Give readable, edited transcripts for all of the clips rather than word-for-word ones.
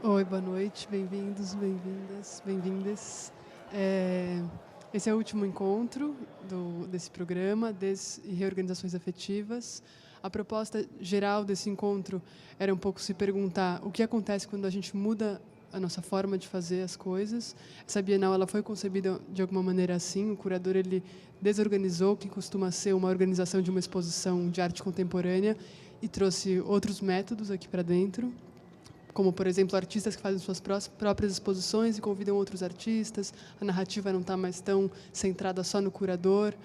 Oi, boa noite, bem-vindos, bem-vindas, bem-vindas. Esse é o último encontro desse programa, e reorganizações afetivas. A proposta geral desse encontro era um pouco se perguntar o que acontece quando a gente muda a nossa forma de fazer as coisas. Essa Bienal ela foi concebida de alguma maneira assim, o curador ele desorganizou o que costuma ser uma organização de uma exposição de arte contemporânea e trouxe outros métodos aqui para dentro, como, por exemplo, artistas que fazem suas próprias exposições e convidam outros artistas. A narrativa não está mais tão centrada só no curador.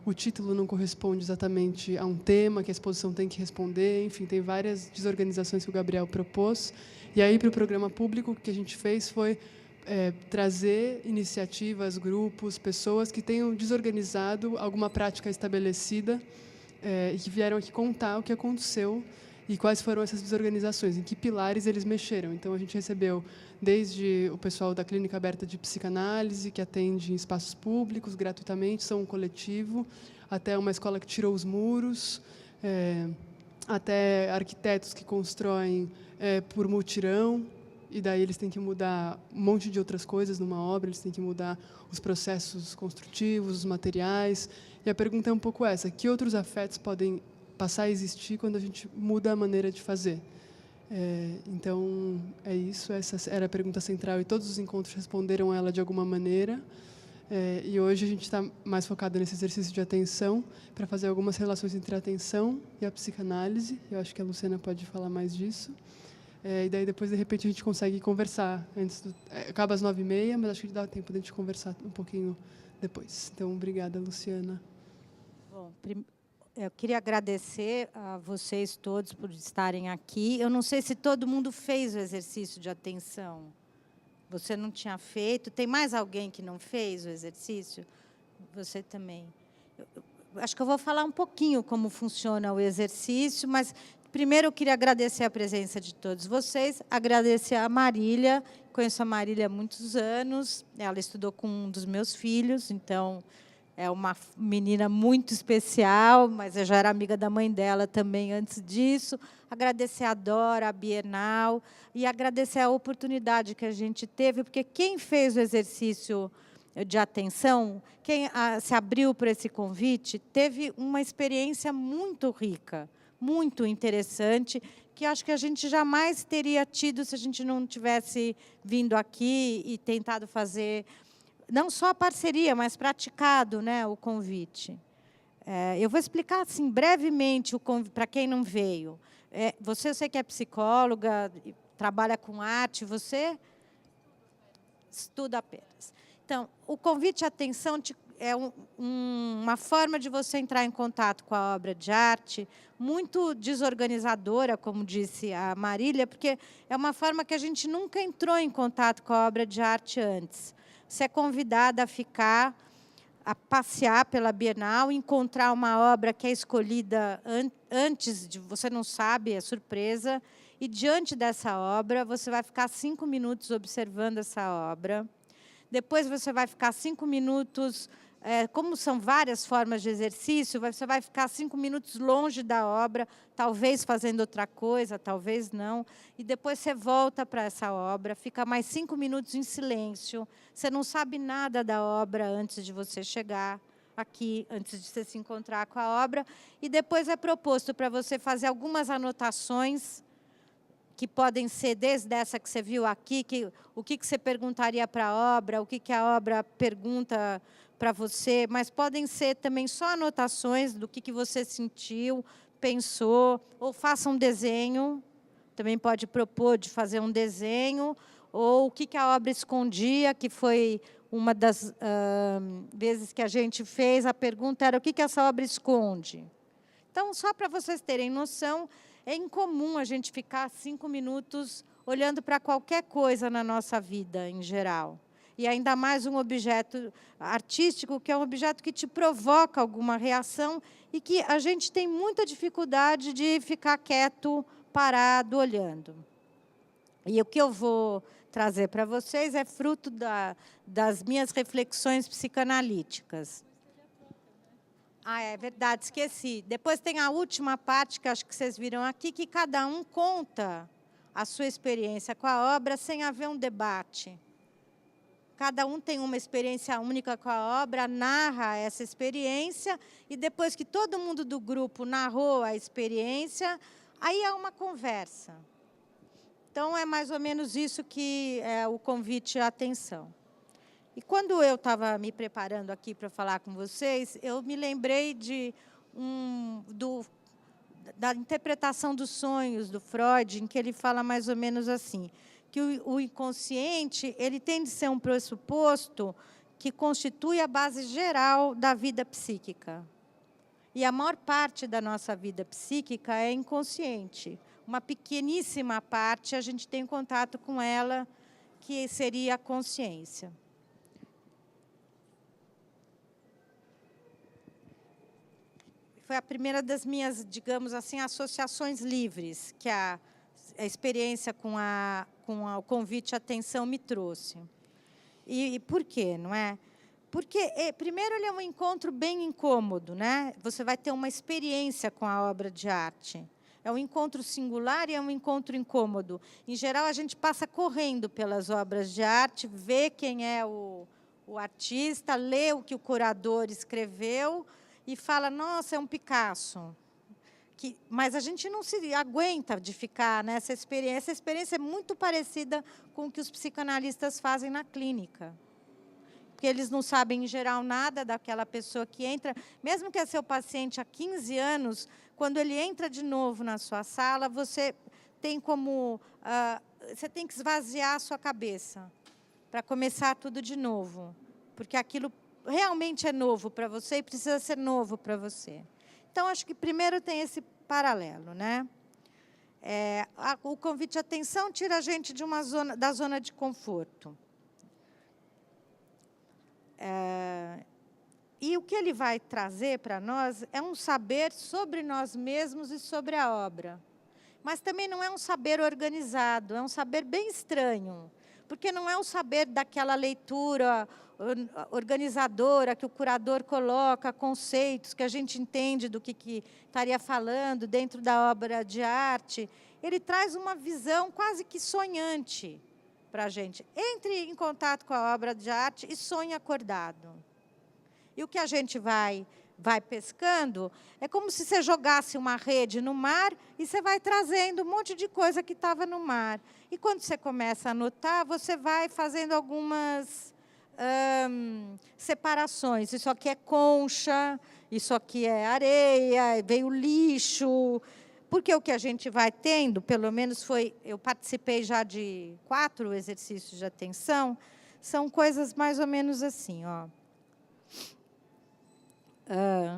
O título não corresponde exatamente a um tema que a exposição tem que responder. Enfim, tem várias desorganizações que o Gabriel propôs. E aí, para o programa público, o que a gente fez foi trazer iniciativas, grupos, pessoas que tenham desorganizado alguma prática estabelecida e que vieram aqui contar o que aconteceu e quais foram essas desorganizações, em que pilares eles mexeram. Então, a gente recebeu desde o pessoal da Clínica Aberta de Psicanálise, que atende em espaços públicos gratuitamente, são um coletivo, até uma escola que tirou os muros, até arquitetos que constroem por mutirão, e daí eles têm que mudar um monte de outras coisas numa obra, eles têm que mudar os processos construtivos, os materiais. E a pergunta é um pouco essa: que outros afetos podem passar a existir quando a gente muda a maneira de fazer? Então, é isso, essa era a pergunta central, e todos os encontros responderam ela de alguma maneira. E hoje a gente está mais focado nesse exercício de atenção, para fazer algumas relações entre a atenção e a psicanálise. Eu acho que a Luciana pode falar mais disso. E daí, depois, de repente, a gente consegue conversar. Acaba às 9h30, mas acho que dá tempo de a gente conversar um pouquinho depois. Então, obrigada, Luciana. Bom, eu queria agradecer a vocês todos por estarem aqui. Eu não sei se todo mundo fez o exercício de atenção. Você não tinha feito? Tem mais alguém que não fez o exercício? Você também. Acho que eu vou falar um pouquinho como funciona o exercício, mas primeiro eu queria agradecer a presença de todos vocês, agradecer a Marília. Conheço a Marília há muitos anos, ela estudou com um dos meus filhos, então é uma menina muito especial, mas eu já era amiga da mãe dela também antes disso. Agradecer a Dora, a Bienal, e agradecer a oportunidade que a gente teve, porque quem fez o exercício de atenção, quem se abriu para esse convite, teve uma experiência muito rica, muito interessante, que acho que a gente jamais teria tido se a gente não tivesse vindo aqui e tentado fazer não só a parceria, mas praticado, né, o convite. Eu vou explicar assim, brevemente para quem não veio. Eu sei que é psicóloga, trabalha com arte, você estuda apenas. Então, o convite à atenção é uma forma de você entrar em contato com a obra de arte, muito desorganizadora, como disse a Marília, porque é uma forma que a gente nunca entrou em contato com a obra de arte antes. Você é convidada a ficar, a passear pela Bienal, encontrar uma obra que é escolhida antes de... Você não sabe, é surpresa. E, diante dessa obra, você vai ficar 5 minutos observando essa obra. Depois, você vai ficar 5 minutos... como são várias formas de exercício, você vai ficar 5 minutos longe da obra, talvez fazendo outra coisa, talvez não. E depois você volta para essa obra, fica mais 5 minutos em silêncio. Você não sabe nada da obra antes de você chegar aqui, antes de você se encontrar com a obra. E depois é proposto para você fazer algumas anotações, que podem ser desde essa que você viu aqui, o que você perguntaria para a obra, o que a obra pergunta para você, mas podem ser também só anotações do que você sentiu, pensou, ou faça um desenho, também pode propor de fazer um desenho, ou o que a obra escondia, que foi uma das vezes que a gente fez, a pergunta era o que essa obra esconde. Então, só para vocês terem noção, é incomum a gente ficar 5 minutos olhando para qualquer coisa na nossa vida, em geral. E ainda mais um objeto artístico, que é um objeto que te provoca alguma reação e que a gente tem muita dificuldade de ficar quieto, parado, olhando. E o que eu vou trazer para vocês é fruto das minhas reflexões psicanalíticas. É verdade, esqueci. Depois tem a última parte, que acho que vocês viram aqui, que cada um conta a sua experiência com a obra sem haver um debate. Cada um tem uma experiência única com a obra, narra essa experiência, e depois que todo mundo do grupo narrou a experiência, aí é uma conversa. Então, é mais ou menos isso que é o convite à atenção. E quando eu estava me preparando aqui para falar com vocês, eu me lembrei da interpretação dos sonhos do Freud, em que ele fala mais ou menos assim, que o inconsciente ele tem de ser um pressuposto que constitui a base geral da vida psíquica. E a maior parte da nossa vida psíquica é inconsciente. Uma pequeníssima parte a gente tem contato com ela, que seria a consciência. Foi a primeira das minhas, digamos assim, associações livres, que a experiência com o convite à atenção me trouxe. E por quê, não é? Porque, primeiro, ele é um encontro bem incômodo, né? Você vai ter uma experiência com a obra de arte. É um encontro singular e é um encontro incômodo. Em geral, a gente passa correndo pelas obras de arte, vê quem é o artista, lê o que o curador escreveu e fala, nossa, é um Picasso. Mas a gente não se aguenta de ficar nessa experiência. Essa experiência é muito parecida com o que os psicanalistas fazem na clínica. Porque eles não sabem, em geral, nada daquela pessoa que entra. Mesmo que é seu paciente há 15 anos, quando ele entra de novo na sua sala, você tem você tem que esvaziar a sua cabeça para começar tudo de novo. Porque aquilo realmente é novo para você e precisa ser novo para você. Então, acho que primeiro tem esse paralelo, né? O convite à atenção tira a gente da zona de conforto. E o que ele vai trazer para nós é um saber sobre nós mesmos e sobre a obra. Mas também não é um saber organizado, é um saber bem estranho, porque não é um saber daquela leitura organizadora que o curador coloca, conceitos que a gente entende do que estaria falando dentro da obra de arte. Ele traz uma visão quase que sonhante para a gente. Entre em contato com a obra de arte e sonhe acordado. E o que a gente vai pescando é como se você jogasse uma rede no mar e você vai trazendo um monte de coisa que estava no mar. E quando você começa a anotar, você vai fazendo algumas separações. Isso aqui é concha, isso aqui é areia, veio lixo. Porque o que a gente vai tendo, pelo menos eu participei já de 4 exercícios de atenção, são coisas mais ou menos assim, ó.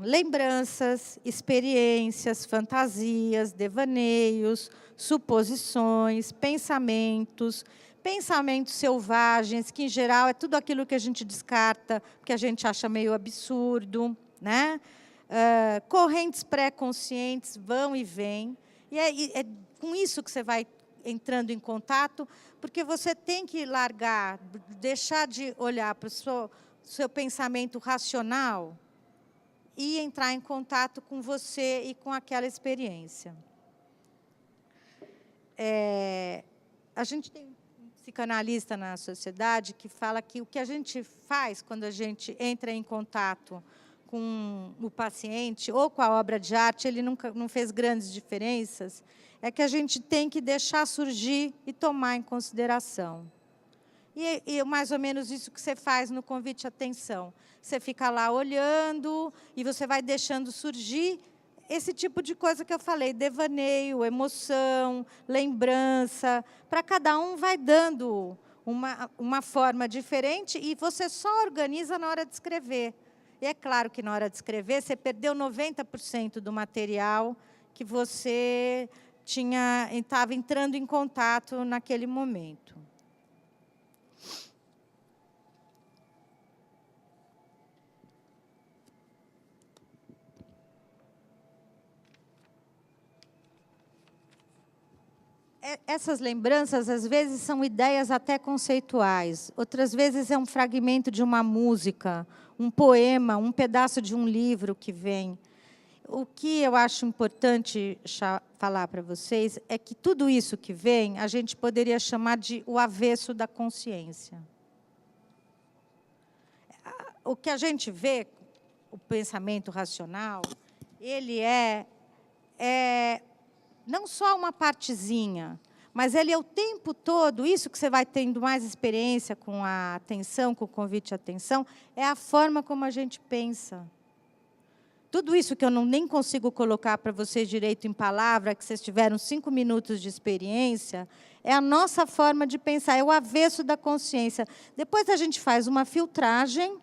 Lembranças, experiências, fantasias, devaneios, suposições, pensamentos selvagens, que, em geral, é tudo aquilo que a gente descarta, que a gente acha meio absurdo, né? Correntes pré-conscientes vão e vêm, e é com isso que você vai entrando em contato, porque você tem que largar, deixar de olhar para o seu pensamento racional e entrar em contato com você e com aquela experiência. A gente tem um psicanalista na sociedade que fala que o que a gente faz quando a gente entra em contato com o paciente ou com a obra de arte, ele não fez grandes diferenças, é que a gente tem que deixar surgir e tomar em consideração. E mais ou menos isso que você faz no convite à atenção. Você fica lá olhando e você vai deixando surgir esse tipo de coisa que eu falei, devaneio, emoção, lembrança. Para cada um vai dando uma forma diferente e você só organiza na hora de escrever. E é claro que na hora de escrever você perdeu 90% do material que você estava entrando em contato naquele momento. Essas lembranças, às vezes, são ideias até conceituais. Outras vezes, é um fragmento de uma música, um poema, um pedaço de um livro que vem. o que eu acho importante falar para vocês é que tudo isso que vem, a gente poderia chamar de o avesso da consciência. O que a gente vê, o pensamento racional, ele é não só uma partezinha, mas ele é o tempo todo, isso que você vai tendo mais experiência com a atenção, com o convite à atenção, é a forma como a gente pensa. Tudo isso que eu nem consigo colocar para vocês direito em palavra, que vocês tiveram 5 minutos de experiência, é a nossa forma de pensar, é o avesso da consciência. Depois a gente faz uma filtragem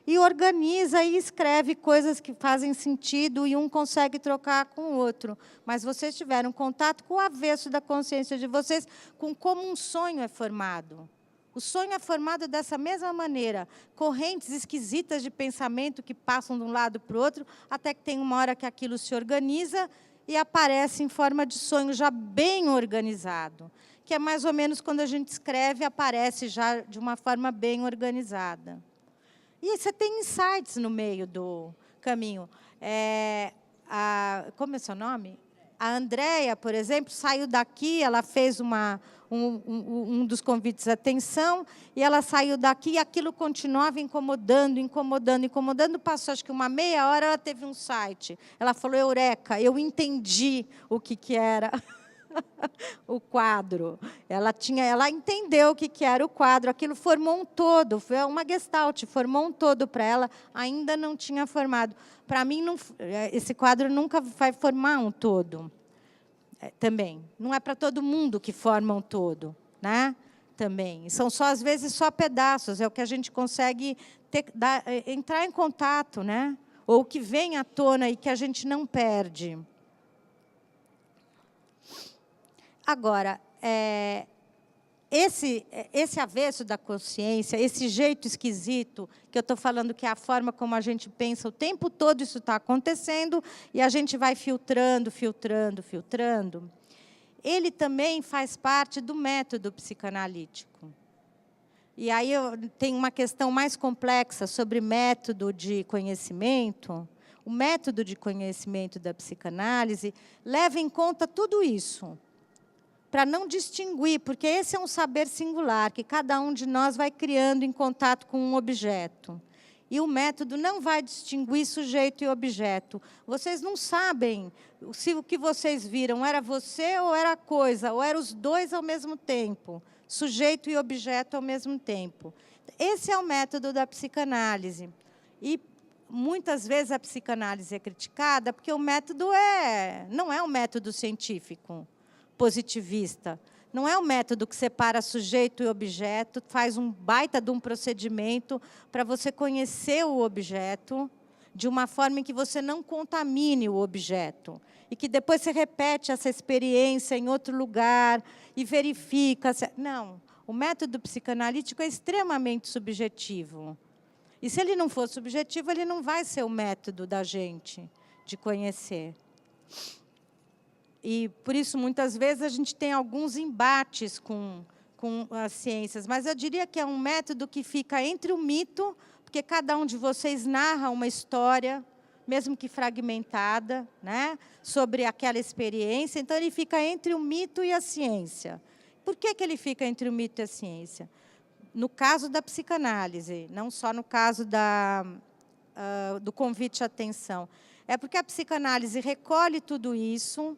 e organiza e escreve coisas que fazem sentido e um consegue trocar com o outro. Mas vocês tiveram contato com o avesso da consciência de vocês, com como um sonho é formado. O sonho é formado dessa mesma maneira, correntes esquisitas de pensamento que passam de um lado para o outro, até que tem uma hora que aquilo se organiza e aparece em forma de sonho já bem organizado, que é mais ou menos quando a gente escreve, aparece já de uma forma bem organizada. E você tem insights no meio do caminho. Como é seu nome? A Andréia, por exemplo, saiu daqui, ela fez um dos convites à atenção, e ela saiu daqui e aquilo continuava incomodando, incomodando, incomodando. Passou, acho que uma meia hora, ela teve um insight. Ela falou, eureka, eu entendi o que era o quadro. Ela entendeu o que era o quadro, aquilo formou um todo, foi uma gestalt, formou um todo para ela, ainda não tinha formado. Para mim, esse quadro nunca vai formar um todo. Também. Não é para todo mundo que forma um todo, né? Também. São só, às vezes, só pedaços, é o que a gente consegue entrar em contato, né? Ou que vem à tona e que a gente não perde. Agora, esse avesso da consciência, esse jeito esquisito, que eu estou falando que é a forma como a gente pensa o tempo todo, isso está acontecendo, e a gente vai filtrando, filtrando, filtrando, ele também faz parte do método psicanalítico. E aí tem uma questão mais complexa sobre método de conhecimento. O método de conhecimento da psicanálise leva em conta tudo isso, para não distinguir, porque esse é um saber singular, que cada um de nós vai criando em contato com um objeto. E o método não vai distinguir sujeito e objeto. Vocês não sabem se o que vocês viram era você ou era coisa, ou eram os dois ao mesmo tempo, sujeito e objeto ao mesmo tempo. Esse é o método da psicanálise. E muitas vezes a psicanálise é criticada porque o método não é um método científico positivista. Não é um método que separa sujeito e objeto, faz um baita de um procedimento para você conhecer o objeto de uma forma em que você não contamine o objeto. E que depois você repete essa experiência em outro lugar e verifica. Não, o método psicanalítico é extremamente subjetivo. E se ele não for subjetivo, ele não vai ser o método da gente de conhecer. E, por isso, muitas vezes, a gente tem alguns embates com as ciências. Mas eu diria que é um método que fica entre o mito, porque cada um de vocês narra uma história, mesmo que fragmentada, né, sobre aquela experiência. Então, ele fica entre o mito e a ciência. Por que ele fica entre o mito e a ciência? No caso da psicanálise, não só no caso do convite à atenção. É porque a psicanálise recolhe tudo isso.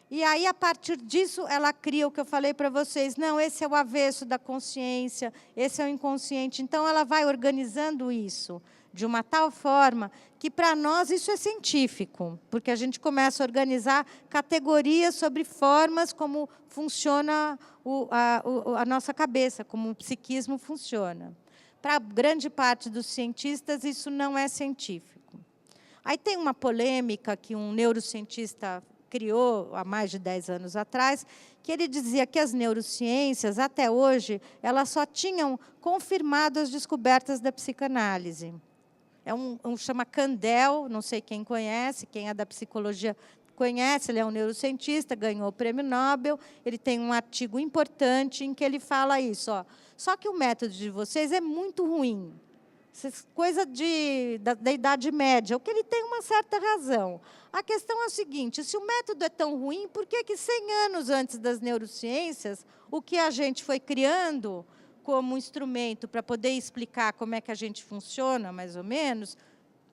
E aí, a partir disso, ela cria o que eu falei para vocês. Não, esse é o avesso da consciência, esse é o inconsciente. Então, ela vai organizando isso de uma tal forma que, para nós, isso é científico, porque a gente começa a organizar categorias sobre formas como funciona a nossa cabeça, como o psiquismo funciona. Para grande parte dos cientistas, isso não é científico. Aí tem uma polêmica que um neurocientista criou há mais de 10 anos atrás, que ele dizia que as neurociências, até hoje, elas só tinham confirmado as descobertas da psicanálise. Chama Kandel, não sei quem conhece, quem é da psicologia conhece, ele é um neurocientista, ganhou o prêmio Nobel, ele tem um artigo importante em que ele fala isso. Só que o método de vocês é muito ruim. coisa da Idade Média, o que ele tem uma certa razão. A questão é a seguinte, se o método é tão ruim, por que 100 anos antes das neurociências, o que a gente foi criando como instrumento para poder explicar como é que a gente funciona, mais ou menos,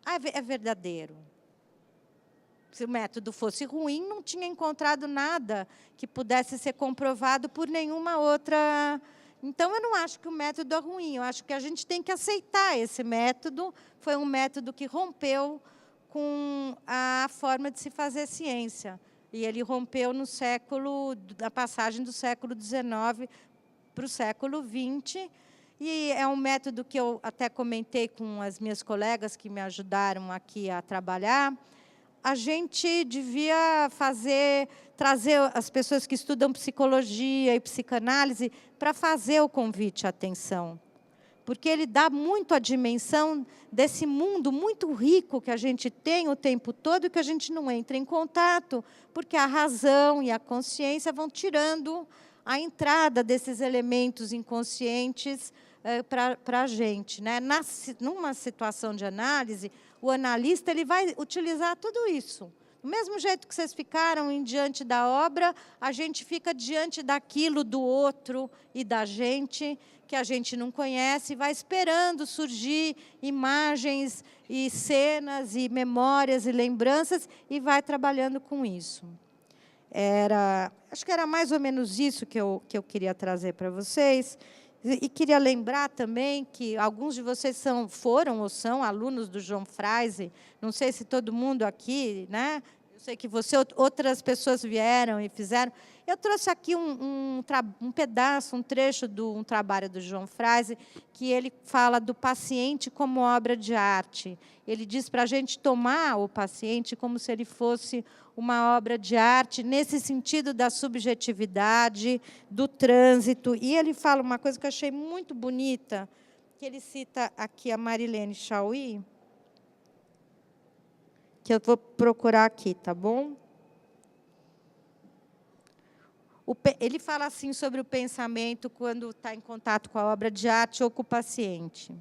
é verdadeiro? Se o método fosse ruim, não tinha encontrado nada que pudesse ser comprovado por nenhuma outra. Então, eu não acho que o método é ruim, eu acho que a gente tem que aceitar esse método. Foi um método que rompeu com a forma de se fazer ciência. E ele rompeu na passagem do século XIX para o século XX. E é um método que eu até comentei com as minhas colegas que me ajudaram aqui a trabalhar. A gente devia trazer as pessoas que estudam psicologia e psicanálise para fazer o convite à atenção. Porque ele dá muito a dimensão desse mundo muito rico que a gente tem o tempo todo e que a gente não entra em contato, porque a razão e a consciência vão tirando a entrada desses elementos inconscientes para a gente, né? Numa situação de análise, o analista ele vai utilizar tudo isso. Do mesmo jeito que vocês ficaram diante da obra, a gente fica diante daquilo do outro e da gente, que a gente não conhece, vai esperando surgir imagens e cenas e memórias e lembranças e vai trabalhando com isso. Acho que era mais ou menos isso que eu queria trazer para vocês. E queria lembrar também que alguns de vocês foram ou são alunos do João Freise. Não sei se todo mundo aqui, né? Eu sei que outras pessoas vieram e fizeram. Eu trouxe aqui um pedaço, um trecho de um trabalho do João Freise, que ele fala do paciente como obra de arte. Ele diz para a gente tomar o paciente como se ele fosse uma obra de arte, nesse sentido da subjetividade, do trânsito. E ele fala uma coisa que eu achei muito bonita, que ele cita aqui a Marilene Chauí, que eu vou procurar aqui, tá bom? Ele fala assim sobre o pensamento quando está em contato com a obra de arte ou com o paciente.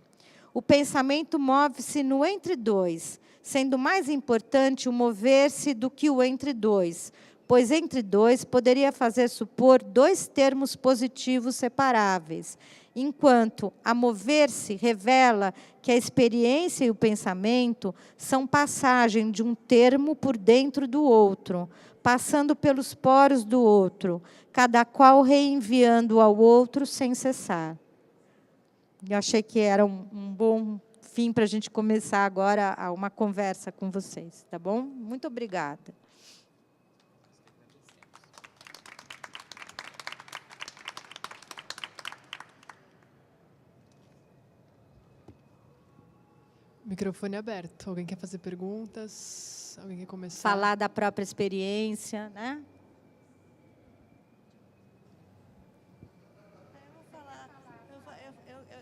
O pensamento move-se no entre dois, sendo mais importante o mover-se do que o entre dois, pois entre dois poderia fazer supor dois termos positivos separáveis, enquanto a mover-se revela que a experiência e o pensamento são passagem de um termo por dentro do outro, passando pelos poros do outro, cada qual reenviando ao outro sem cessar. Eu achei que era um bom fim para a gente começar agora uma conversa com vocês, tá bom? Muito obrigada. Microfone aberto. Alguém quer fazer perguntas? Alguém quer começar? Falar da própria experiência, né?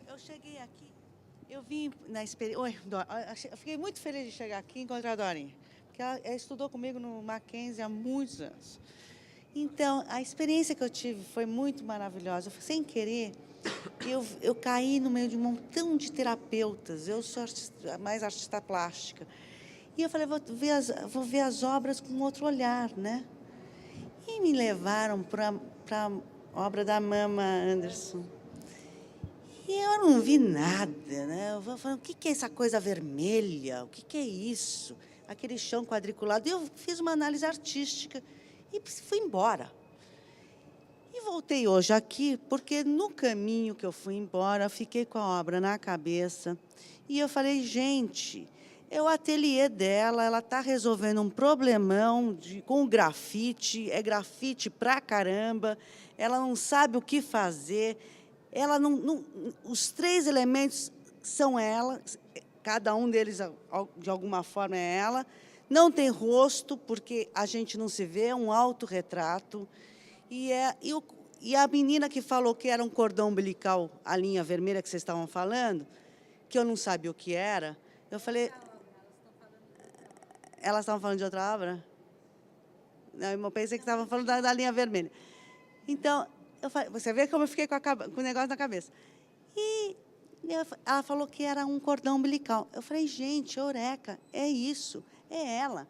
Eu cheguei aqui, eu vim na experiência. Eu fiquei muito feliz de chegar aqui e encontrar a Dorinha, porque ela estudou comigo no Mackenzie há muitos anos. Então, a experiência que eu tive foi muito maravilhosa. Sem querer, eu caí no meio de um montão de terapeutas. Eu sou mais artista plástica. E eu falei, vou ver as obras com outro olhar, né? E me levaram para a obra da Mama Anderson. E eu não vi nada, né? Eu falei, o que é essa coisa vermelha? O que é isso? Aquele chão quadriculado. E eu fiz uma análise artística e fui embora. E voltei hoje aqui, porque no caminho que eu fui embora, fiquei com a obra na cabeça. E eu falei, gente, é o ateliê dela, ela está resolvendo um problemão com o grafite, é grafite pra caramba, ela não sabe o que fazer. Ela os três elementos são ela, cada um deles, de alguma forma, é ela. Não tem rosto, porque a gente não se vê, é um autorretrato. E a menina que falou que era um cordão umbilical, a linha vermelha que vocês estavam falando, que eu não sabia o que era, eu falei... Elas estavam falando de outra obra? Não, eu pensei que estavam falando da linha vermelha. Então... Eu falei, você vê como eu fiquei com o negócio na cabeça. E Ela falou que era um cordão umbilical. Eu falei, gente, eureka, é isso, é ela.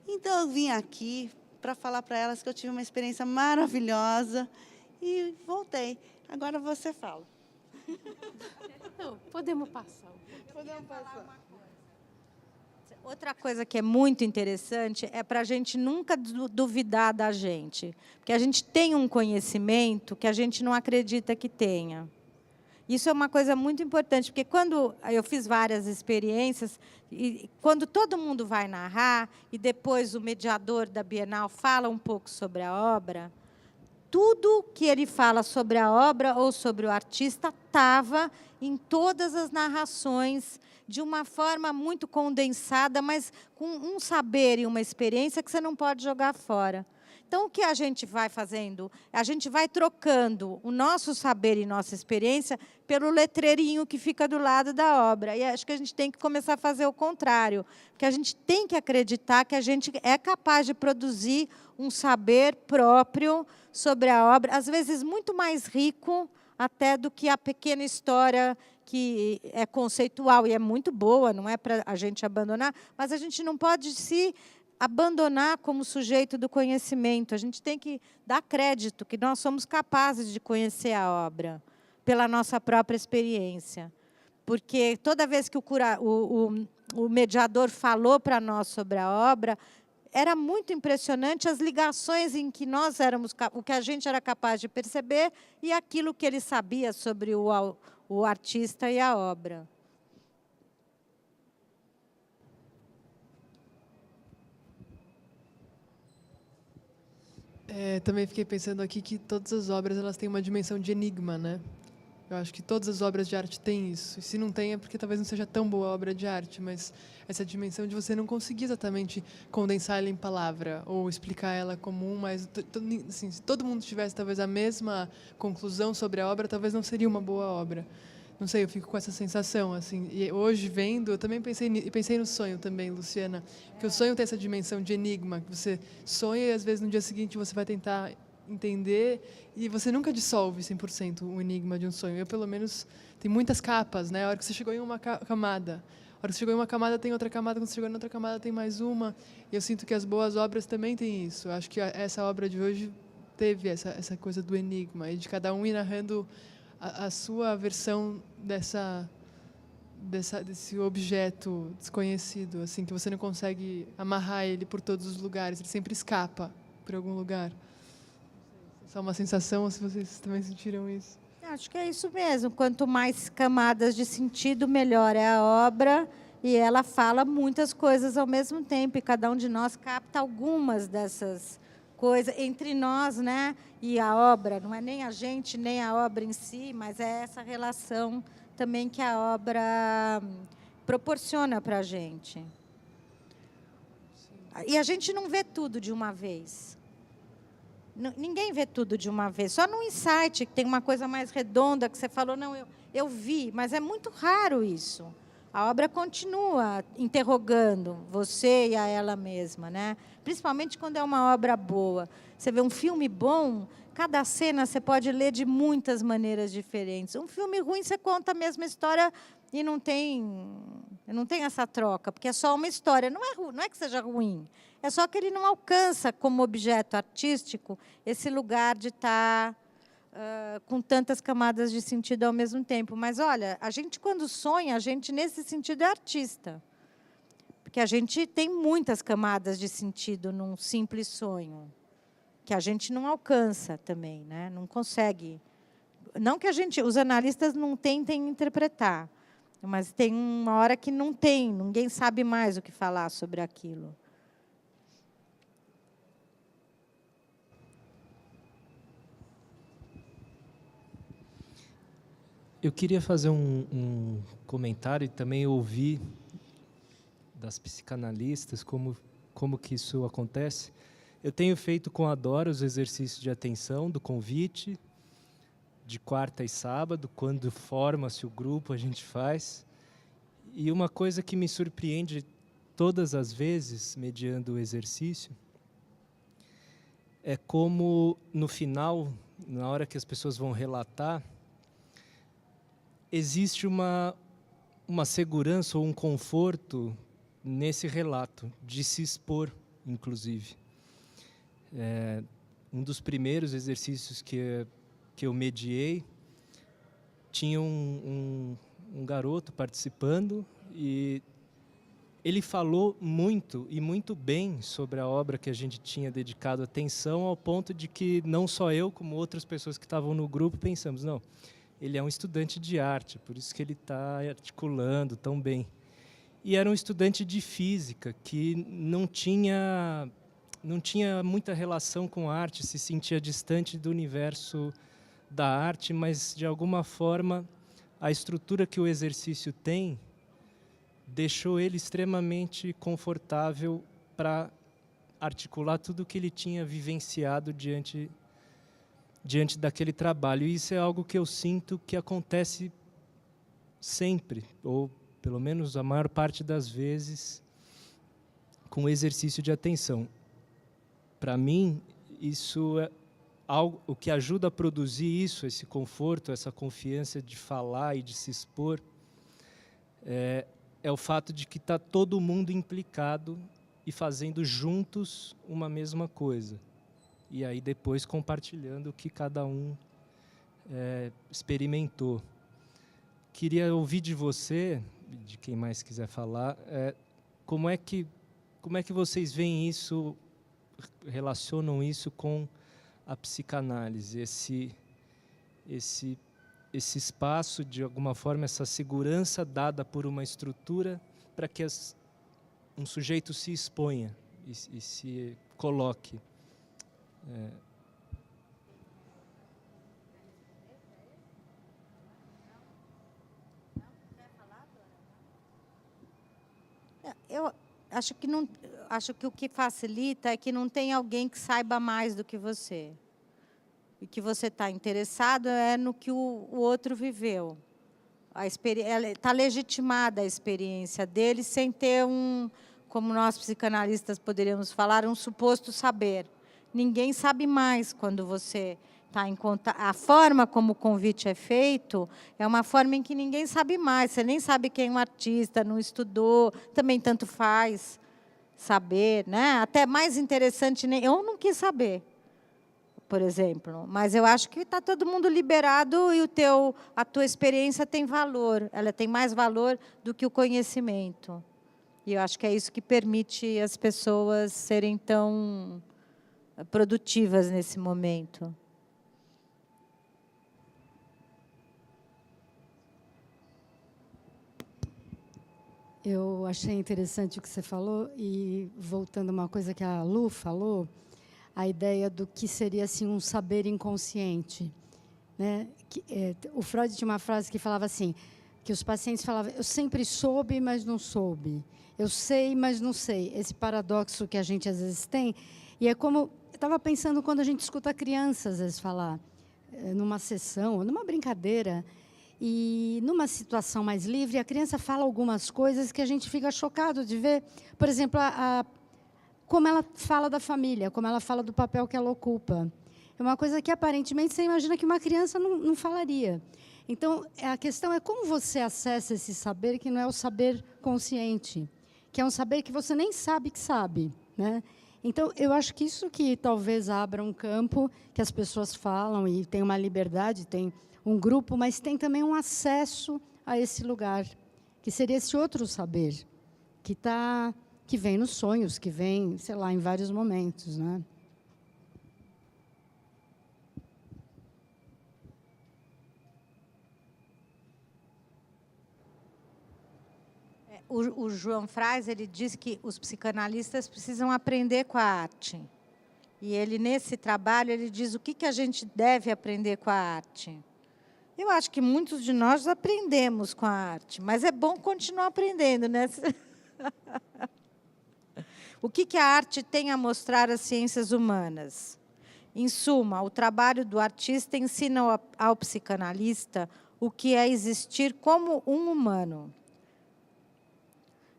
Então, eu vim aqui para falar para elas que eu tive uma experiência maravilhosa e voltei. Agora você fala. Não, podemos passar. Podemos passar. Outra coisa que é muito interessante é para a gente nunca duvidar da gente, porque a gente tem um conhecimento que a gente não acredita que tenha. Isso é uma coisa muito importante, porque quando eu fiz várias experiências, e quando todo mundo vai narrar, e depois o mediador da Bienal fala um pouco sobre a obra, tudo que ele fala sobre a obra ou sobre o artista estava em todas as narrações, de uma forma muito condensada, mas com um saber e uma experiência que você não pode jogar fora. Então, o que a gente vai fazendo? A gente vai trocando o nosso saber e nossa experiência pelo letreirinho que fica do lado da obra. E acho que a gente tem que começar a fazer o contrário, porque a gente tem que acreditar que a gente é capaz de produzir um saber próprio sobre a obra, às vezes muito mais rico até do que a pequena história que é conceitual e é muito boa, não é para a gente abandonar, mas a gente não pode se abandonar como sujeito do conhecimento. A gente tem que dar crédito que nós somos capazes de conhecer a obra pela nossa própria experiência. Porque toda vez que o mediador falou para nós sobre a obra, era muito impressionante as ligações em que nós éramos, o que a gente era capaz de perceber e aquilo que ele sabia sobre o artista e a obra. Também fiquei pensando aqui que todas as obras elas têm uma dimensão de enigma, né? Eu acho que todas as obras de arte têm isso. E se não tem, é porque talvez não seja tão boa a obra de arte, mas essa dimensão de você não conseguir exatamente condensar ela em palavra ou explicar ela como mas assim, se todo mundo tivesse talvez a mesma conclusão sobre a obra, talvez não seria uma boa obra. Não sei, eu fico com essa sensação, assim. E hoje, vendo, eu também pensei no sonho também, Luciana, que o sonho tem essa dimensão de enigma, que você sonha e, às vezes, no dia seguinte você vai tentar entender e você nunca dissolve 100% o enigma de um sonho. Eu, pelo menos, tem muitas capas, né? A hora que você chegou em uma camada, a hora que você chegou em uma camada tem outra camada, quando você chegou em outra camada tem mais uma. E eu sinto que as boas obras também têm isso. Eu acho que essa obra de hoje teve essa coisa do enigma, e de cada um ir narrando a sua versão desse objeto desconhecido, assim, que você não consegue amarrar ele por todos os lugares, ele sempre escapa por algum lugar. Só uma sensação, ou se vocês também sentiram isso? Acho que é isso mesmo. Quanto mais camadas de sentido, melhor é a obra. E ela fala muitas coisas ao mesmo tempo. E cada um de nós capta algumas dessas coisas entre nós, né? E a obra. Não é nem a gente, nem a obra em si, mas é essa relação também que a obra proporciona para a gente. E a gente não vê tudo de uma vez. Ninguém vê tudo de uma vez. Só no insight, que tem uma coisa mais redonda, que você falou, não, eu vi, mas é muito raro isso. A obra continua interrogando você e a ela mesma, né? Principalmente quando é uma obra boa. Você vê um filme bom, cada cena você pode ler de muitas maneiras diferentes. Um filme ruim, você conta a mesma história e não tem essa troca, porque é só uma história. Não é que seja ruim, é só que ele não alcança, como objeto artístico, esse lugar de estar com tantas camadas de sentido ao mesmo tempo. Mas, olha, a gente, quando sonha, a gente, nesse sentido, é artista. Porque a gente tem muitas camadas de sentido num simples sonho, que a gente não alcança também, né? Não consegue. Não que os analistas não tentem interpretar, mas tem uma hora que não tem, ninguém sabe mais o que falar sobre aquilo. Eu queria fazer um comentário e também ouvir das psicanalistas como que isso acontece. Eu tenho feito com a Dora os exercícios de atenção, do convite, de quarta e sábado, quando forma-se o grupo, a gente faz. E uma coisa que me surpreende todas as vezes, mediando o exercício, é como, no final, na hora que as pessoas vão relatar, existe uma segurança ou um conforto nesse relato, de se expor, inclusive. Um dos primeiros exercícios que eu mediei, tinha um garoto participando e ele falou muito e muito bem sobre a obra que a gente tinha dedicado atenção, ao ponto de que não só eu, como outras pessoas que estavam no grupo, pensamos, não, ele é um estudante de arte, por isso que ele está articulando tão bem. E era um estudante de física, que não tinha muita relação com arte, se sentia distante do universo da arte, mas, de alguma forma, a estrutura que o exercício tem deixou ele extremamente confortável para articular tudo o que ele tinha vivenciado diante daquele trabalho. E isso é algo que eu sinto que acontece sempre, ou pelo menos a maior parte das vezes, com o exercício de atenção. Para mim, isso é algo, o que ajuda a produzir isso, esse conforto, essa confiança de falar e de se expor, é o fato de que está todo mundo implicado e fazendo juntos uma mesma coisa. E aí depois compartilhando o que cada um experimentou. Queria ouvir de você, de quem mais quiser falar, como é que vocês veem isso, relacionam isso com a psicanálise, esse espaço, de alguma forma, essa segurança dada por uma estrutura para que um sujeito se exponha e se coloque. Eu acho que o que facilita é que não tem alguém que saiba mais do que você. E que você está interessado no que o outro viveu. Está legitimada a experiência dele sem ter como nós psicanalistas poderíamos falar, um suposto saber. Ninguém sabe mais quando você está em contato. A forma como o convite é feito é uma forma em que ninguém sabe mais. Você nem sabe quem é um artista, não estudou, também tanto faz saber, né? Até mais interessante, eu não quis saber, por exemplo, mas eu acho que está todo mundo liberado e a tua experiência tem valor, ela tem mais valor do que o conhecimento. E eu acho que é isso que permite as pessoas serem tão produtivas nesse momento. Eu achei interessante o que você falou, e voltando a uma coisa que a Lu falou, a ideia do que seria assim, um saber inconsciente. Né? O Freud tinha uma frase que falava assim, que os pacientes falavam, eu sempre soube, mas não soube. Eu sei, mas não sei. Esse paradoxo que a gente às vezes tem. E é como, eu estava pensando quando a gente escuta crianças às vezes falar, numa sessão, numa brincadeira, e numa situação mais livre, a criança fala algumas coisas que a gente fica chocado de ver. Por exemplo, como ela fala da família, como ela fala do papel que ela ocupa. É uma coisa que, aparentemente, você imagina que uma criança não falaria. Então, a questão é como você acessa esse saber, que não é o saber consciente, que é um saber que você nem sabe que sabe. Né? Então, eu acho que isso que talvez abra um campo que as pessoas falam e tem uma liberdade, tem um grupo, mas tem também um acesso a esse lugar, que seria esse outro saber, que vem nos sonhos, que vem, sei lá, em vários momentos. Né? O João Frais, ele diz que os psicanalistas precisam aprender com a arte. E ele, nesse trabalho, ele diz o que a gente deve aprender com a arte. Eu acho que muitos de nós aprendemos com a arte, mas é bom continuar aprendendo, né? O que a arte tem a mostrar às ciências humanas? Em suma, o trabalho do artista ensina ao psicanalista o que é existir como um humano.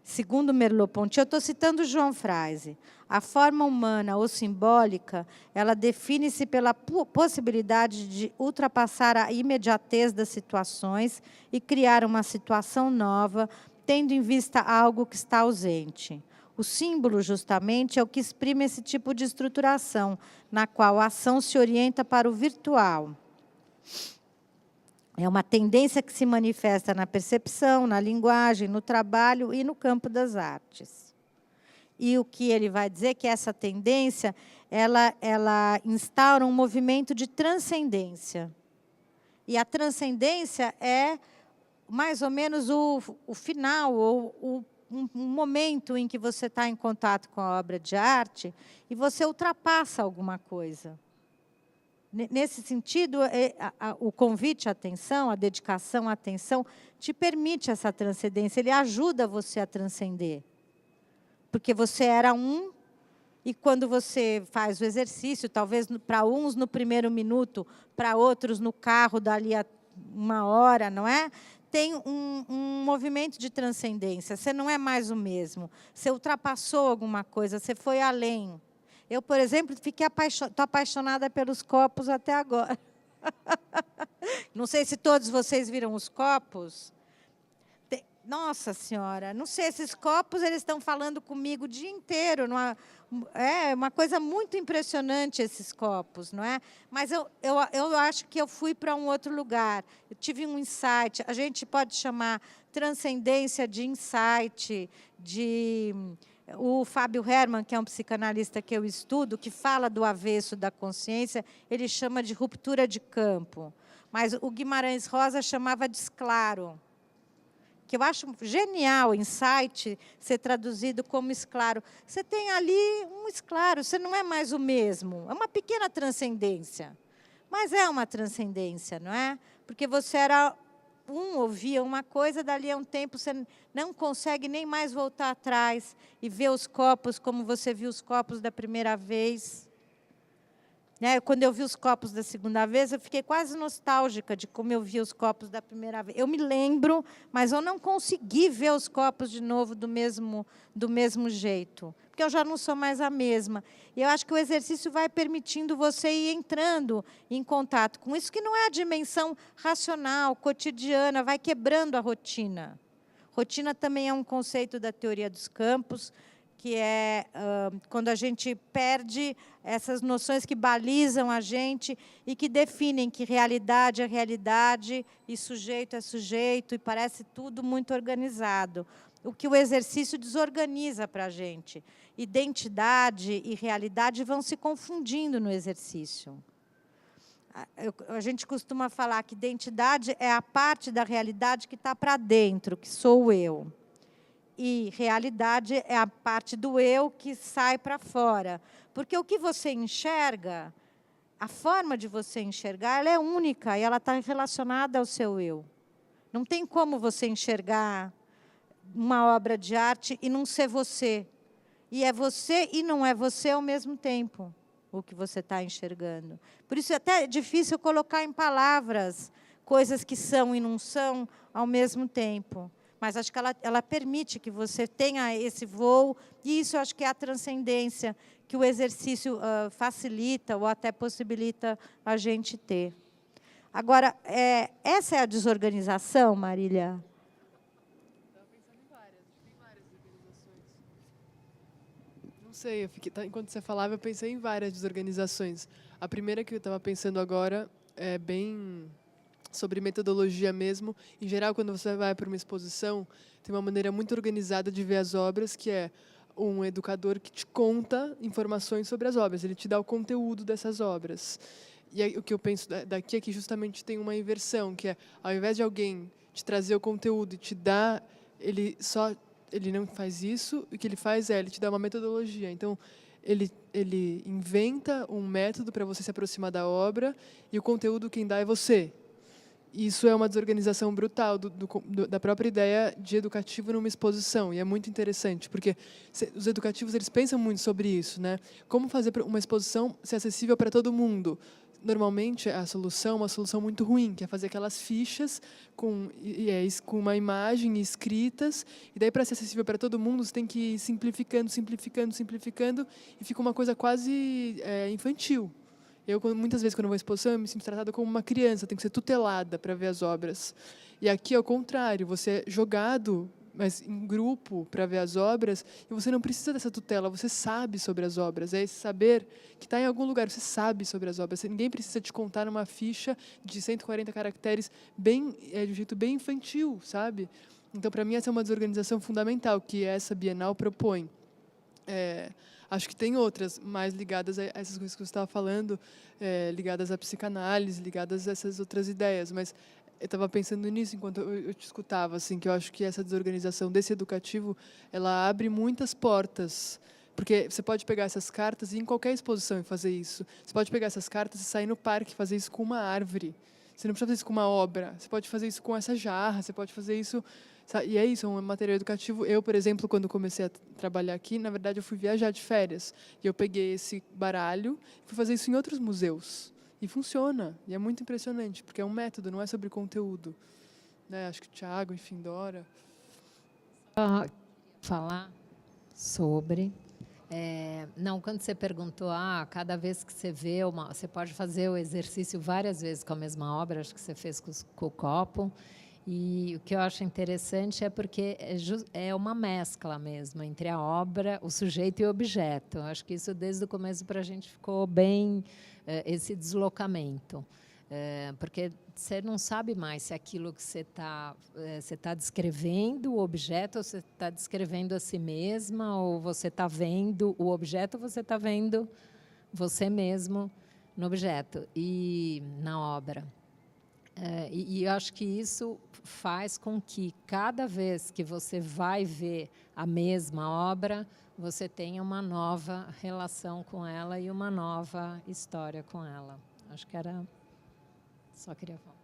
Segundo Merleau-Ponty, eu estou citando João Fraise, a forma humana ou simbólica, ela define-se pela possibilidade de ultrapassar a imediatez das situações e criar uma situação nova, tendo em vista algo que está ausente. O símbolo, justamente, é o que exprime esse tipo de estruturação, na qual a ação se orienta para o virtual. É uma tendência que se manifesta na percepção, na linguagem, no trabalho e no campo das artes. E o que ele vai dizer é que essa tendência, ela instaura um movimento de transcendência. E a transcendência é mais ou menos o final, ou um momento em que você está em contato com a obra de arte e você ultrapassa alguma coisa. Nesse sentido, o convite à atenção, a dedicação à atenção, te permite essa transcendência, ele ajuda você a transcender. Porque você era um, e quando você faz o exercício, talvez para uns no primeiro minuto, para outros no carro dali a 1 hora, não é? Tem um movimento de transcendência, você não é mais o mesmo, você ultrapassou alguma coisa, você foi além. Eu, por exemplo, estou apaixonada pelos copos até agora. Não sei se todos vocês viram os copos. Nossa Senhora, não sei, esses copos eles estão falando comigo o dia inteiro. É uma coisa muito impressionante esses copos, não é? Mas eu acho que eu fui para um outro lugar. Eu tive um insight, a gente pode chamar transcendência de insight, O Fábio Herman, que é um psicanalista que eu estudo, que fala do avesso da consciência, ele chama de ruptura de campo. Mas o Guimarães Rosa chamava de esclaro, que eu acho genial, insight, ser traduzido como esclaro. Você tem ali um esclaro, você não é mais o mesmo. É uma pequena transcendência, mas é uma transcendência, não é? Porque você era ouvia uma coisa, dali a um tempo você não consegue nem mais voltar atrás e ver os copos como você viu os copos da primeira vez. Quando eu vi os copos da segunda vez, eu fiquei quase nostálgica de como eu vi os copos da primeira vez. Eu me lembro, mas eu não consegui ver os copos de novo do mesmo jeito, porque eu já não sou mais a mesma. E eu acho que o exercício vai permitindo você ir entrando em contato com isso, que não é a dimensão racional, cotidiana, vai quebrando a rotina. Rotina também é um conceito da teoria dos campos, que é quando a gente perde essas noções que balizam a gente e que definem que realidade é realidade e sujeito é sujeito, e parece tudo muito organizado. O que o exercício desorganiza para a gente. Identidade e realidade vão se confundindo no exercício. A gente costuma falar que identidade é a parte da realidade que está para dentro, que sou eu. E realidade é a parte do eu que sai para fora. Porque o que você enxerga, a forma de você enxergar, ela é única e ela está relacionada ao seu eu. Não tem como você enxergar uma obra de arte e não ser você. E é você e não é você ao mesmo tempo, o que você está enxergando. Por isso, até é difícil colocar em palavras coisas que são e não são ao mesmo tempo. Mas acho que ela permite que você tenha esse voo, e isso eu acho que é a transcendência que o exercício facilita ou até possibilita a gente ter. Agora, essa é a desorganização, Marília? Estava pensando tem várias desorganizações. Não sei, enquanto você falava, eu pensei em várias desorganizações. A primeira que eu estava pensando agora é bem sobre metodologia mesmo. Em geral, quando você vai para uma exposição, tem uma maneira muito organizada de ver as obras, que é um educador que te conta informações sobre as obras, ele te dá o conteúdo dessas obras. E aí, o que eu penso daqui é que justamente tem uma inversão, que é, ao invés de alguém te trazer o conteúdo e te dar, ele não faz isso, o que ele faz ele te dá uma metodologia. Então, ele inventa um método para você se aproximar da obra, e o conteúdo quem dá é você. Isso é uma desorganização brutal da própria ideia de educativo numa exposição, e é muito interessante, porque os educativos eles pensam muito sobre isso, né? Como fazer uma exposição ser acessível para todo mundo? normalmente a solução é uma solução muito ruim, que é fazer aquelas fichas com uma imagem escritas, e daí para ser acessível para todo mundo você tem que ir simplificando, e fica uma coisa quase infantil. Muitas vezes, quando eu vou à exposição, eu me sinto tratada como uma criança, tenho que ser tutelada para ver as obras. E aqui é o contrário, você é jogado, mas em grupo, para ver as obras, e você não precisa dessa tutela, você sabe sobre as obras. É esse saber que está em algum lugar, você sabe sobre as obras. Ninguém precisa te contar numa ficha de 140 caracteres de um jeito bem infantil, sabe? Então, para mim, essa é uma desorganização fundamental que essa Bienal propõe. Acho que tem outras mais ligadas a essas coisas que você estava falando, ligadas à psicanálise, ligadas a essas outras ideias, mas eu estava pensando nisso enquanto eu te escutava, assim, que eu acho que essa desorganização desse educativo, ela abre muitas portas, porque você pode pegar essas cartas e ir em qualquer exposição e fazer isso. Você pode pegar essas cartas e sair no parque e fazer isso com uma árvore. Você não precisa fazer isso com uma obra. Você pode fazer isso com essa jarra, você pode fazer isso... E é isso, é um material educativo. Eu, por exemplo, quando comecei a trabalhar aqui, na verdade, eu fui viajar de férias. E eu peguei esse baralho e fui fazer isso em outros museus. E funciona. E é muito impressionante, porque é um método, não é sobre conteúdo. Né? Acho que o Thiago, enfim, Dora. Falar sobre... não, quando você perguntou, cada vez que você vê, você pode fazer o exercício várias vezes com a mesma obra, acho que você fez com o copo. E o que eu acho interessante é porque é uma mescla mesmo entre a obra, o sujeito e o objeto. Acho que isso, desde o começo, para a gente ficou bem esse deslocamento. Porque você não sabe mais se aquilo que você está descrevendo o objeto, ou você está descrevendo a si mesma, ou você está vendo o objeto, ou você está vendo você mesmo no objeto e na obra. E eu acho que isso faz com que, cada vez que você vai ver a mesma obra, você tenha uma nova relação com ela e uma nova história com ela. Acho que era... Só queria falar.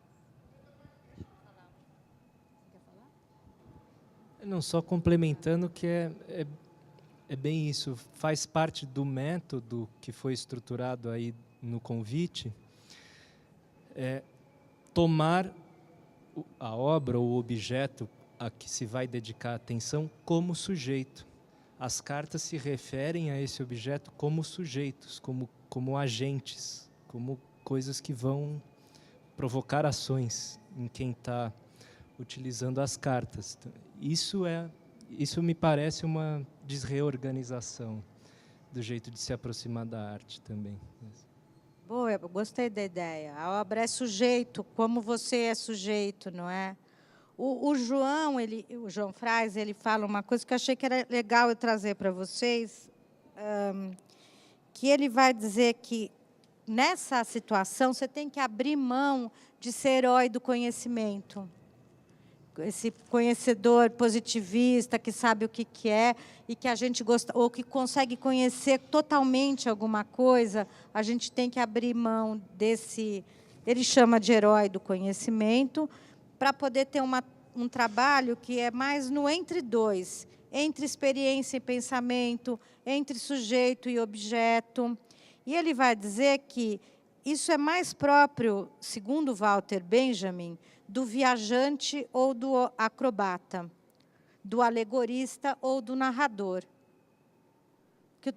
Quer falar? Não, só complementando que é bem isso. Faz parte do método que foi estruturado aí no convite, tomar a obra ou o objeto a que se vai dedicar atenção como sujeito. As cartas se referem a esse objeto como sujeitos, como agentes, como coisas que vão provocar ações em quem está utilizando as cartas. Isso me parece uma desreorganização do jeito de se aproximar da arte também. Boa, eu gostei da ideia. A obra é sujeito, como você é sujeito, não é? O João Frais, ele fala uma coisa que eu achei que era legal eu trazer para vocês, que ele vai dizer que, nessa situação, você tem que abrir mão de ser herói do conhecimento. Esse conhecedor positivista que sabe o que é e que a gente gosta, ou que consegue conhecer totalmente alguma coisa, a gente tem que abrir mão desse, ele chama de herói do conhecimento, para poder ter um trabalho que é mais no entre dois, entre experiência e pensamento, entre sujeito e objeto. E ele vai dizer que isso é mais próprio, segundo Walter Benjamin, do viajante ou do acrobata, do alegorista ou do narrador.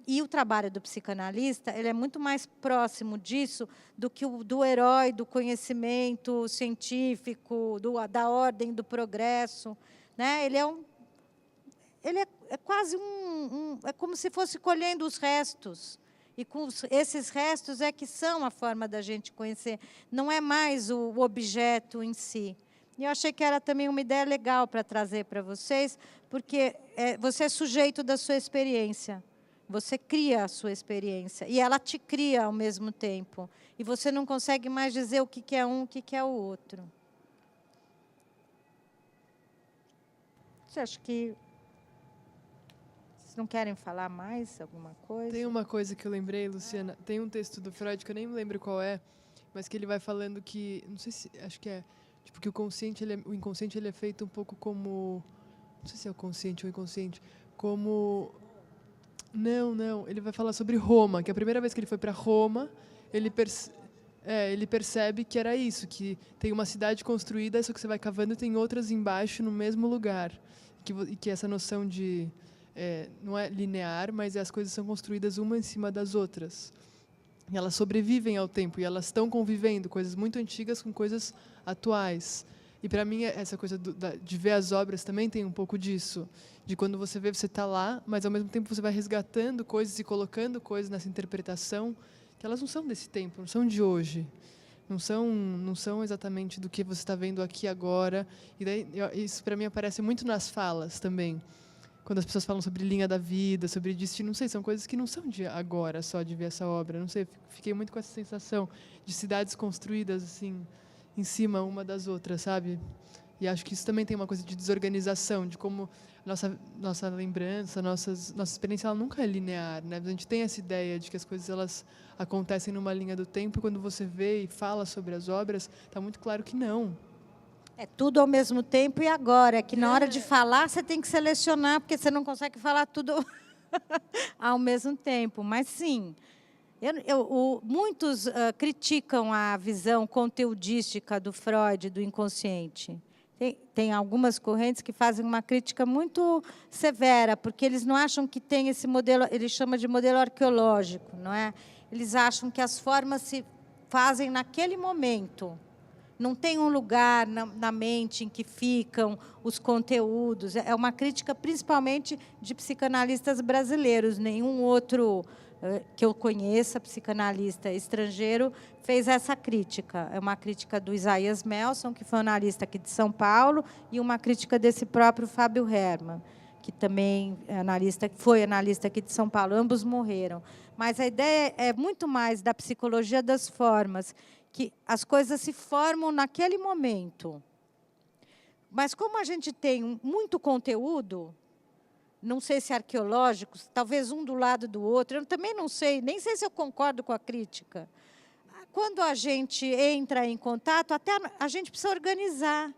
E o trabalho do psicanalista, ele é muito mais próximo disso do que o do herói do conhecimento científico, da ordem do progresso, né? Ele é quase é como se fosse colhendo os restos. E com esses restos é que são a forma da gente conhecer, não é mais o objeto em si. E eu achei que era também uma ideia legal para trazer para vocês, porque você é sujeito da sua experiência, você cria a sua experiência, e ela te cria ao mesmo tempo. E você não consegue mais dizer o que é um, o que é o outro. Você acha que... não querem falar mais alguma coisa? Tem uma coisa que eu lembrei, Luciana. Tem um texto do Freud, que eu nem me lembro qual é, mas que ele vai falando que... Não sei se... Acho que é... Tipo, que o inconsciente ele é feito um pouco como... Não sei se é o consciente ou o inconsciente. Como... Não. Ele vai falar sobre Roma, que a primeira vez que ele foi para Roma, ele Ele percebe que era isso, que tem uma cidade construída, só que você vai cavando e tem outras embaixo no mesmo lugar. E que essa noção de... não é linear, mas as coisas são construídas uma em cima das outras. E elas sobrevivem ao tempo, e elas estão convivendo, coisas muito antigas com coisas atuais. E, para mim, essa coisa de ver as obras também tem um pouco disso. De quando você vê, você está lá, mas, ao mesmo tempo, você vai resgatando coisas e colocando coisas nessa interpretação que elas não são desse tempo, não são de hoje. Não são exatamente do que você está vendo aqui agora. E daí, isso, para mim, aparece muito nas falas também. Quando as pessoas falam sobre linha da vida, sobre destino, não sei, são coisas que não são de agora, só de ver essa obra. Não sei, fiquei muito com essa sensação de cidades construídas assim, em cima uma das outras, sabe? E acho que isso também tem uma coisa de desorganização, de como nossa lembrança, nossa experiência, ela nunca é linear, né? A gente tem essa ideia de que as coisas elas acontecem numa linha do tempo, e quando você vê e fala sobre as obras, está muito claro que não. É tudo ao mesmo tempo e agora. É que na hora de falar, você tem que selecionar, porque você não consegue falar tudo ao mesmo tempo. Mas, sim, muitos criticam a visão conteudística do Freud, do inconsciente. Tem algumas correntes que fazem uma crítica muito severa, porque eles não acham que tem esse modelo, ele chama de modelo arqueológico, não é? Eles acham que as formas se fazem naquele momento. Não tem um lugar na mente em que ficam os conteúdos. É uma crítica, principalmente, de psicanalistas brasileiros. Nenhum outro que eu conheça, psicanalista estrangeiro, fez essa crítica. É uma crítica do Isaías Melson, que foi analista aqui de São Paulo, e uma crítica desse próprio Fábio Herrmann, que também foi analista aqui de São Paulo. Ambos morreram. Mas a ideia é muito mais da psicologia das formas, que as coisas se formam naquele momento. Mas como a gente tem muito conteúdo, não sei se arqueológicos, talvez um do lado do outro, eu também não sei, nem sei se eu concordo com a crítica. Quando a gente entra em contato, até a gente precisa organizar.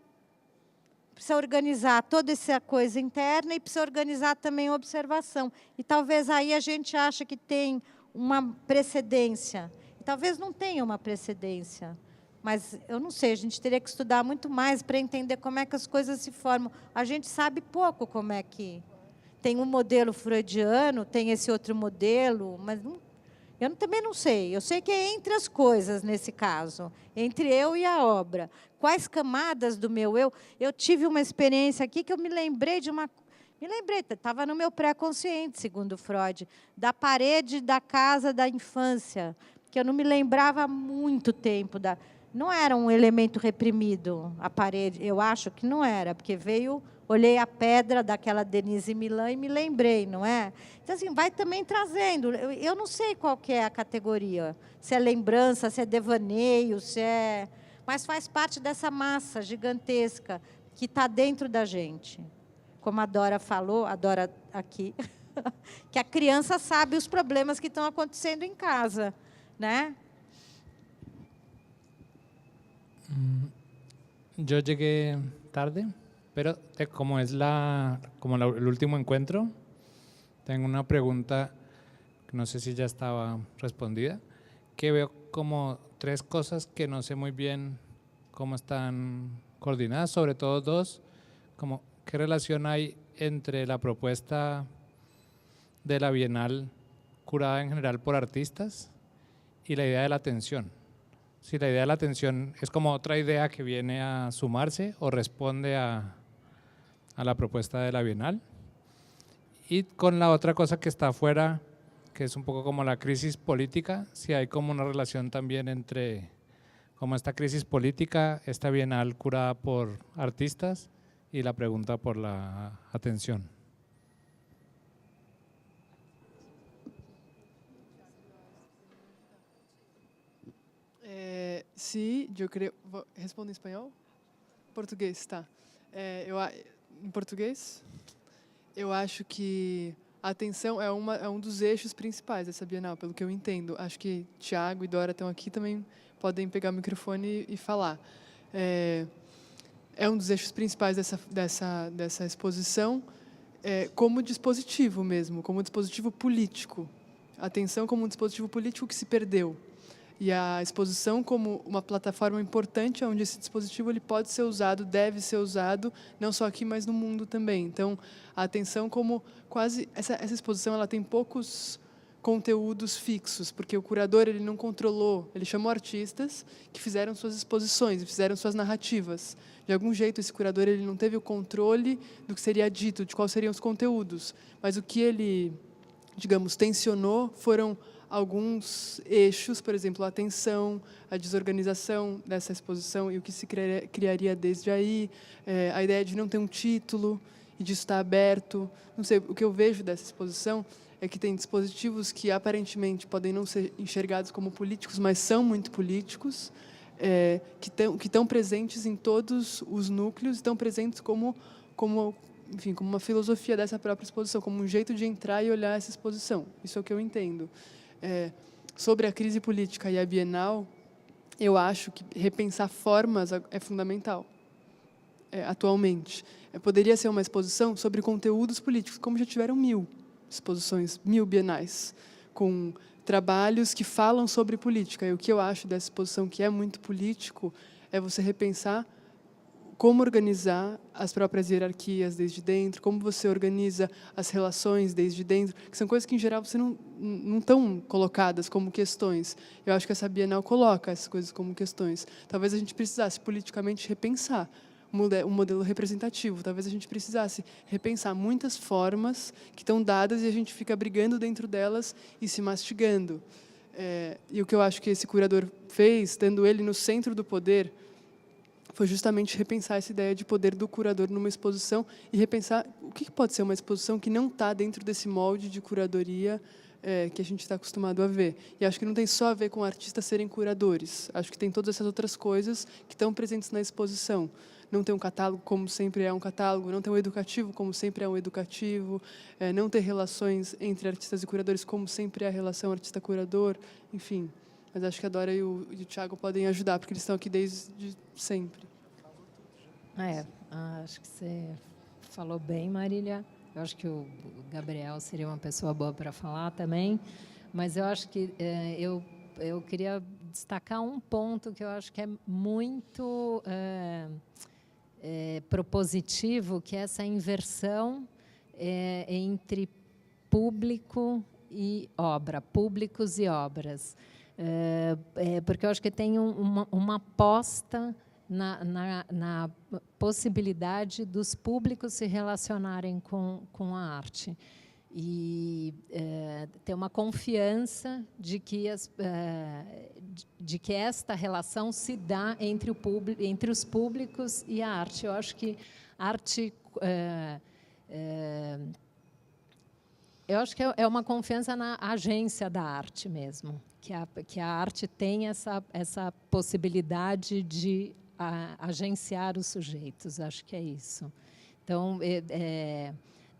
Precisa organizar toda essa coisa interna e precisa organizar também a observação. E talvez aí a gente ache que tem uma precedência. Talvez não tenha uma precedência, mas eu não sei, a gente teria que estudar muito mais para entender como é que as coisas se formam. A gente sabe pouco como é que... Tem um modelo freudiano, tem esse outro modelo, mas eu também não sei. Eu sei que é entre as coisas, nesse caso, entre eu e a obra. Quais camadas do meu eu? Eu tive uma experiência aqui que eu me lembrei de uma... Estava no meu pré-consciente, segundo Freud, da parede da casa da infância, que eu não me lembrava há muito tempo. Não era um elemento reprimido, a parede. Eu acho que não era, porque olhei a pedra daquela Denise Milan e me lembrei, não é? Então, assim, vai também trazendo. Eu não sei qual que é a categoria, se é lembrança, se é devaneio, se é... Mas faz parte dessa massa gigantesca que está dentro da gente. Como a Dora falou, a Dora aqui, que a criança sabe os problemas que estão acontecendo em casa, né? Yo llegué tarde, pero como es el último encuentro, tengo una pregunta que no sé si ya estaba respondida, que veo como 3 cosas que no sé muy bien cómo están coordinadas, sobre todo 2, como qué relación hay entre la propuesta de la Bienal curada en general por artistas y la idea de la atención. Si la idea de la atención es como otra idea que viene a sumarse o responde a la propuesta de la Bienal. Y con la otra cosa que está afuera, que es un poco como la crisis política, si hay como una relación también entre como esta crisis política, esta Bienal curada por artistas y la pregunta por la atención. Sí, yo creo... ¿Respondo em espanhol? Português, tá. Em português, eu acho que a atenção é um dos eixos principais dessa Bienal, pelo que eu entendo. Acho que Tiago e Dora estão aqui, também podem pegar o microfone e falar. É um dos eixos principais dessa exposição, como dispositivo mesmo, como dispositivo político. A atenção como um dispositivo político que se perdeu. E a exposição como uma plataforma importante onde esse dispositivo ele pode ser usado, deve ser usado, não só aqui, mas no mundo também. Então, a atenção como quase... Essa exposição ela tem poucos conteúdos fixos, porque o curador ele não controlou, ele chamou artistas que fizeram suas exposições, fizeram suas narrativas. De algum jeito, esse curador ele não teve o controle do que seria dito, de quais seriam os conteúdos. Mas o que ele, digamos, tensionou foram alguns eixos, por exemplo, a atenção, a desorganização dessa exposição e o que se criaria desde aí, a ideia de não ter um título e de estar aberto. Não sei, o que eu vejo dessa exposição é que tem dispositivos que aparentemente podem não ser enxergados como políticos, mas são muito políticos, que estão presentes em todos os núcleos, estão presentes como uma filosofia dessa própria exposição, como um jeito de entrar e olhar essa exposição. Isso é o que eu entendo. Sobre a crise política e a Bienal, eu acho que repensar formas é fundamental, atualmente. Poderia ser uma exposição sobre conteúdos políticos, como já tiveram 1000 exposições, 1000 bienais, com trabalhos que falam sobre política. E o que eu acho dessa exposição, que é muito político, é você repensar como organizar as próprias hierarquias desde dentro, como você organiza as relações desde dentro, que são coisas que, em geral, você não estão colocadas como questões. Eu acho que essa Bienal coloca essas coisas como questões. Talvez a gente precisasse, politicamente, repensar um modelo representativo. Talvez a gente precisasse repensar muitas formas que estão dadas e a gente fica brigando dentro delas e se mastigando. E o que eu acho que esse curador fez, tendo ele no centro do poder, foi justamente repensar essa ideia de poder do curador numa exposição e repensar o que pode ser uma exposição que não está dentro desse molde de curadoria que a gente está acostumado a ver. E acho que não tem só a ver com artistas serem curadores. Acho que tem todas essas outras coisas que estão presentes na exposição. Não ter um catálogo como sempre é um catálogo, não ter um educativo como sempre é um educativo, não ter relações entre artistas e curadores como sempre é a relação artista-curador, enfim. Mas acho que a Dora e o Thiago podem ajudar, porque eles estão aqui desde sempre. Acho que você falou bem, Marília. Eu acho que o Gabriel seria uma pessoa boa para falar também. Mas eu acho que eu queria destacar um ponto que eu acho que é muito propositivo, que é essa inversão entre público e obra, públicos e obras. Porque eu acho que tem uma aposta na possibilidade dos públicos se relacionarem com a arte. E ter uma confiança de que esta relação se dá entre os públicos e a arte. Eu acho que a arte... eu acho que é uma confiança na agência da arte mesmo, que a arte tem essa possibilidade de agenciar os sujeitos. Acho que é isso. Então,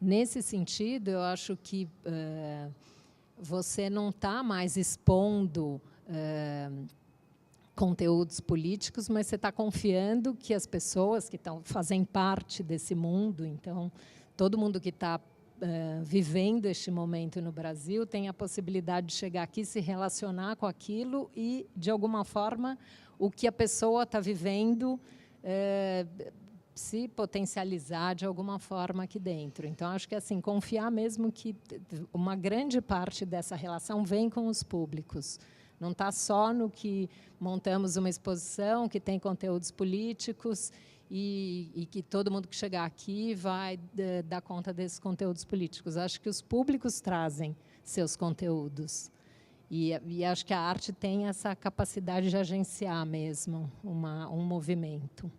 nesse sentido, eu acho que você não está mais expondo conteúdos políticos, mas você está confiando que as pessoas que fazem parte desse mundo, então, todo mundo que está vivendo este momento no Brasil tem a possibilidade de chegar aqui, se relacionar com aquilo e, de alguma forma, o que a pessoa está vivendo se potencializar de alguma forma aqui dentro. Então, acho que assim, confiar mesmo que uma grande parte dessa relação vem com os públicos. Não está só no que montamos uma exposição que tem conteúdos políticos e que todo mundo que chegar aqui vai dar conta desses conteúdos políticos. Acho que os públicos trazem seus conteúdos. E acho que a arte tem essa capacidade de agenciar mesmo um movimento,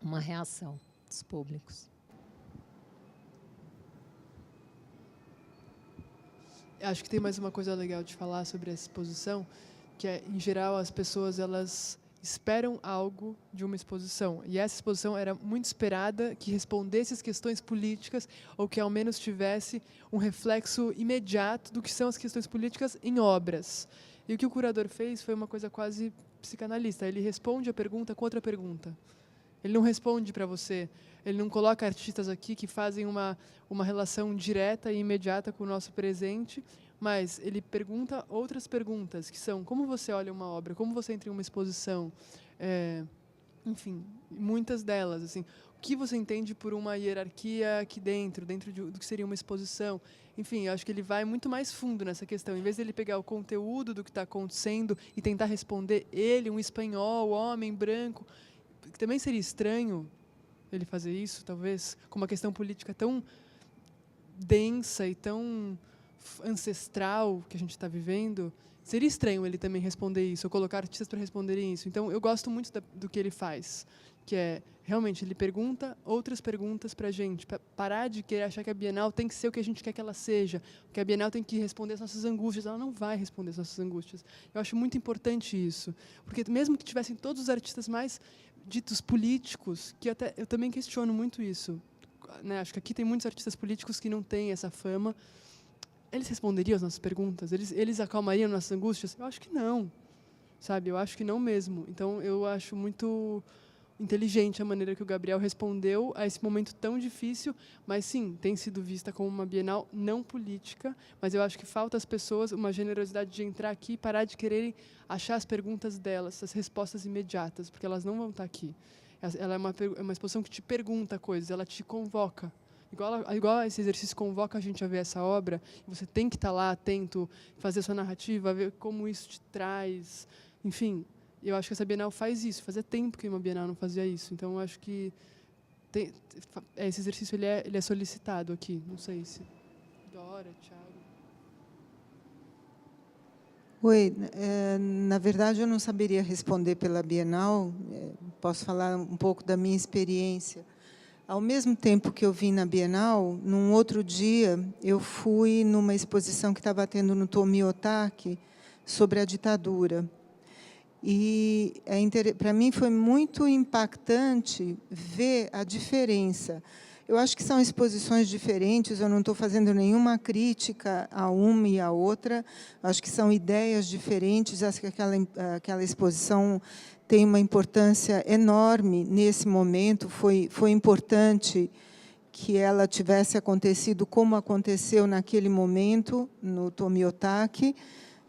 uma reação dos públicos. Acho que tem mais uma coisa legal de falar sobre essa exposição, que é, em geral, as pessoas elas esperam algo de uma exposição. E essa exposição era muito esperada, que respondesse às questões políticas ou que, ao menos, tivesse um reflexo imediato do que são as questões políticas em obras. E o que o curador fez foi uma coisa quase psicanalista. Ele responde a pergunta com outra pergunta. Ele não responde para você. Ele não coloca artistas aqui que fazem uma relação direta e imediata com o nosso presente, mas ele pergunta outras perguntas, que são como você olha uma obra, como você entra em uma exposição, enfim, muitas delas, assim, o que você entende por uma hierarquia aqui dentro do que seria uma exposição. Enfim, eu acho que ele vai muito mais fundo nessa questão. Em vez de ele pegar o conteúdo do que está acontecendo e tentar responder ele, um espanhol, homem, branco, que também seria estranho ele fazer isso, talvez, com uma questão política tão densa e tão ancestral que a gente está vivendo, seria estranho ele também responder isso, ou colocar artistas para responderem isso. Então, eu gosto muito do que ele faz, que é, realmente, ele pergunta outras perguntas para a gente, para parar de querer achar que a Bienal tem que ser o que a gente quer que ela seja, que a Bienal tem que responder as nossas angústias. Ela não vai responder as nossas angústias. Eu acho muito importante isso, porque mesmo que tivessem todos os artistas mais ditos políticos, que até eu também questiono muito isso, né? Acho que aqui tem muitos artistas políticos que não têm essa fama. Eles responderiam as nossas perguntas? Eles acalmariam nossas angústias? Eu acho que não, sabe? Eu acho que não mesmo. Então, eu acho muito inteligente a maneira que o Gabriel respondeu a esse momento tão difícil, mas, sim, tem sido vista como uma Bienal não política, mas eu acho que falta às pessoas uma generosidade de entrar aqui e parar de quererem achar as perguntas delas, as respostas imediatas, porque elas não vão estar aqui. Ela é uma exposição que te pergunta coisas, ela te convoca. Igual esse exercício convoca a gente a ver essa obra, você tem que estar lá atento, fazer sua narrativa, ver como isso te traz. Enfim, eu acho que essa Bienal faz isso. Fazia tempo que uma Bienal não fazia isso. Então, eu acho que esse exercício ele é solicitado aqui. Não sei se... Dora, Thiago... Oi, na verdade eu não saberia responder pela Bienal, posso falar um pouco da minha experiência. Ao mesmo tempo que eu vim na Bienal, num outro dia eu fui numa exposição que estava tendo no Tomi Otaki sobre a ditadura. E para mim foi muito impactante ver a diferença. Eu acho que são exposições diferentes, eu não estou fazendo nenhuma crítica a uma e a outra, acho que são ideias diferentes, acho que aquela exposição tem uma importância enorme nesse momento, foi importante que ela tivesse acontecido como aconteceu naquele momento, no Tomi Otaki,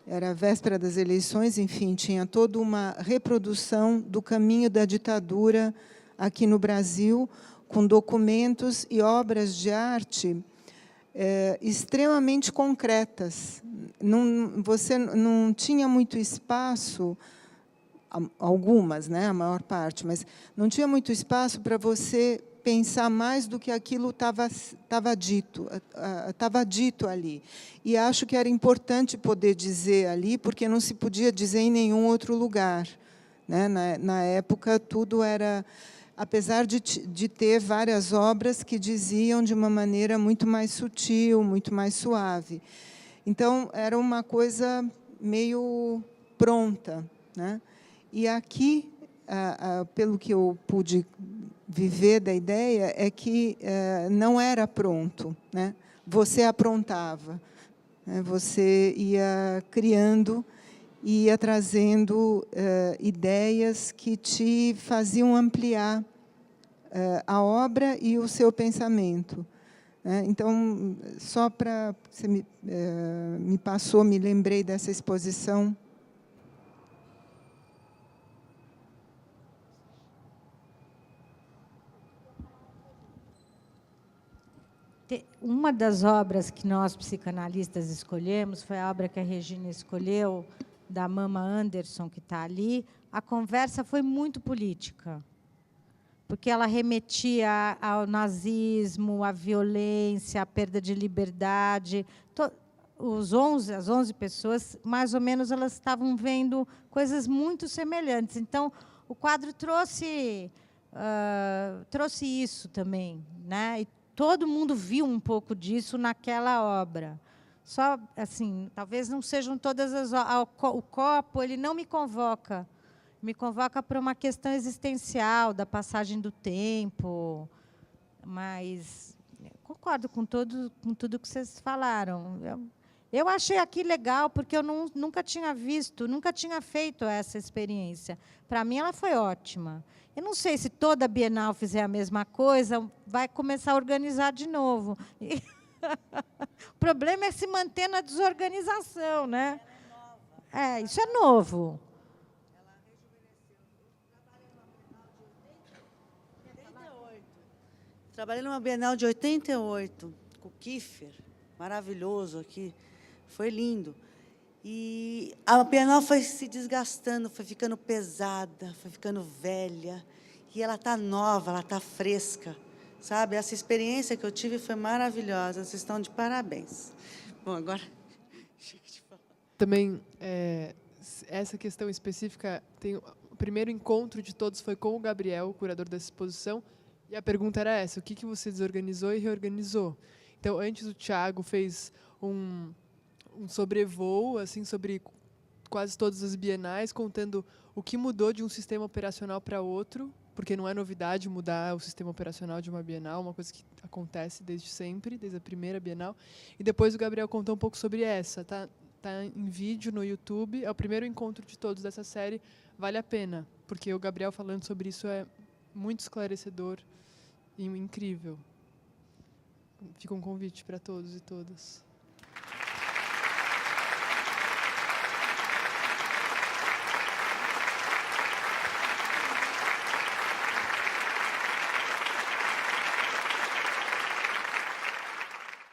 era a véspera das eleições, enfim, tinha toda uma reprodução do caminho da ditadura aqui no Brasil, com documentos e obras de arte extremamente concretas. Você não tinha muito espaço, algumas, né, a maior parte, mas não tinha muito espaço para você pensar mais do que aquilo estava dito ali. E acho que era importante poder dizer ali, porque não se podia dizer em nenhum outro lugar, né? Na época, tudo era... Apesar de ter várias obras que diziam de uma maneira muito mais sutil, muito mais suave. Então, era uma coisa meio pronta, né? E aqui, pelo que eu pude viver da ideia, é que não era pronto, né? Você aprontava, né? Você ia criando, ia trazendo ideias que te faziam ampliar a obra e o seu pensamento, né? Então, só para... Você me passou, me lembrei dessa exposição. Uma das obras que nós, psicanalistas, escolhemos, foi a obra que a Regina escolheu, da Mama Anderson, que está ali. A conversa foi muito política, porque ela remetia ao nazismo, à violência, à perda de liberdade. As 11 pessoas, mais ou menos, elas estavam vendo coisas muito semelhantes. Então, o quadro trouxe isso também, né? E todo mundo viu um pouco disso naquela obra. Só, assim, talvez não sejam todas as... O copo, ele não me convoca. Me convoca para uma questão existencial, da passagem do tempo. Mas concordo com tudo que vocês falaram. Eu achei aqui legal, porque eu nunca tinha visto, nunca tinha feito essa experiência. Para mim, ela foi ótima. Eu não sei se toda a Bienal fizer a mesma coisa, vai começar a organizar de novo. O problema é se manter na desorganização, né? Isso é novo. Trabalhei numa Bienal de 88, com o Kiefer, maravilhoso aqui. Foi lindo. E a Bienal foi se desgastando, foi ficando pesada, foi ficando velha. E ela está nova, ela está fresca. Sabe? Essa experiência que eu tive foi maravilhosa. Vocês estão de parabéns. Bom, agora... Também, essa questão específica, o primeiro encontro de todos foi com o Gabriel, o curador dessa exposição, e a pergunta era essa: o que você desorganizou e reorganizou? Então, antes o Thiago fez um sobrevoo assim, sobre quase todas as bienais, contando o que mudou de um sistema operacional para outro, porque não é novidade mudar o sistema operacional de uma Bienal, uma coisa que acontece desde sempre, desde a primeira Bienal. E depois o Gabriel contou um pouco sobre essa. Tá em vídeo no YouTube, é o primeiro encontro de todos dessa série, vale a pena, porque o Gabriel falando sobre isso é muito esclarecedor e incrível. Fica um convite para todos e todas.